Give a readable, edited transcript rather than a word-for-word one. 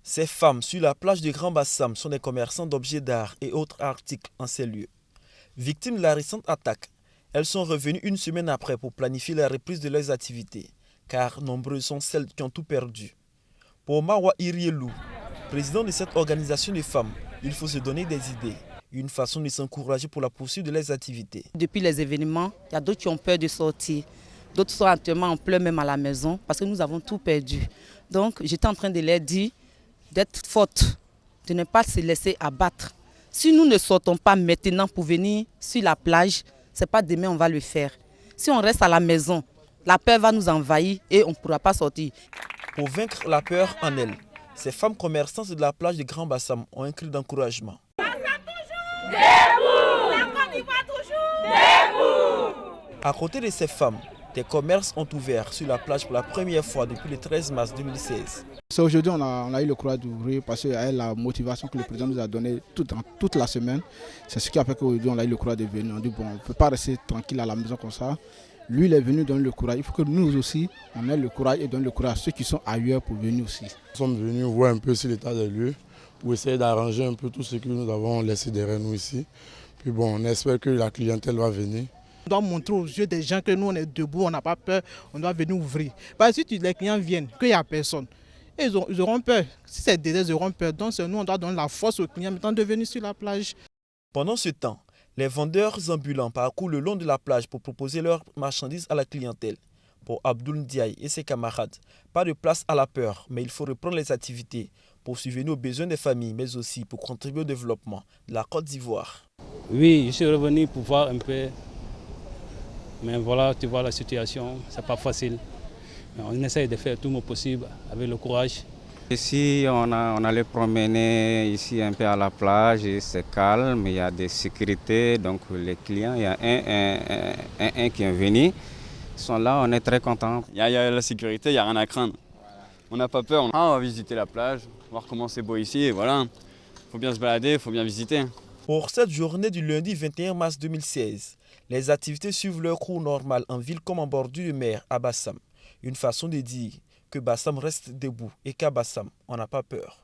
Ces femmes sur la plage de Grand Bassam sont des commerçants d'objets d'art et autres articles en ces lieux. Victimes de la récente attaque, elles sont revenues une semaine après pour planifier la reprise de leurs activités, car nombreuses sont celles qui ont tout perdu. Pour Marwa Irielou, président de cette organisation de femmes, il faut se donner des idées, une façon de s'encourager pour la poursuite de leurs activités. Depuis les événements, il y a d'autres qui ont peur de sortir. D'autres sont actuellement en pleurs même à la maison parce que nous avons tout perdu. Donc j'étais en train de leur dire d'être fortes, de ne pas se laisser abattre. Si nous ne sortons pas maintenant pour venir sur la plage, ce n'est pas demain on va le faire. Si on reste à la maison, la peur va nous envahir et on ne pourra pas sortir. Pour vaincre la peur en elles, ces femmes commerçantes de la plage de Grand Bassam ont un cri d'encouragement. À côté de ces femmes, des commerces ont ouvert sur la plage pour la première fois depuis le 13 mars 2016. Aujourd'hui, on a eu le courage d'ouvrir parce que la motivation que le président nous a donnée toute la semaine, c'est ce qui a fait qu'aujourd'hui on a eu le courage de venir. On dit bon, on ne peut pas rester tranquille à la maison comme ça. Lui, il est venu donner le courage. Il faut que nous aussi, on ait le courage et donner le courage à ceux qui sont ailleurs pour venir aussi. Nous sommes venus voir un peu sur l'état des lieux pour essayer d'arranger un peu tout ce que nous avons laissé derrière nous ici. Puis bon, on espère que la clientèle va venir. On doit montrer aux yeux des gens que nous on est debout, on n'a pas peur, on doit venir ouvrir. Parce que si les clients viennent, qu'il n'y a personne, ils auront peur. Si c'est des ils auront peur. Donc nous on doit donner la force aux clients maintenant de venir sur la plage. Pendant ce temps, les vendeurs ambulants parcourent le long de la plage pour proposer leurs marchandises à la clientèle. Pour Abdoul Ndiaye et ses camarades, pas de place à la peur, mais il faut reprendre les activités pour subvenir aux besoins des familles, mais aussi pour contribuer au développement de la Côte d'Ivoire. Oui, je suis revenu pour voir un peu. Mais voilà, tu vois la situation, c'est pas facile. Mais on essaye de faire tout le possible avec le courage. Ici, on allait promener ici un peu à la plage, c'est calme, il y a des sécurités, donc les clients, il y a un qui est venu, ils sont là, on est très contents. Il y a la sécurité, il n'y a rien à craindre. On n'a pas peur, on va visiter la plage, voir comment c'est beau ici, et voilà. Il faut bien se balader, il faut bien visiter. Pour cette journée du lundi 21 mars 2016, les activités suivent leur cours normal en ville comme en bordure de mer à Bassam. Une façon de dire que Bassam reste debout et qu'à Bassam, on n'a pas peur.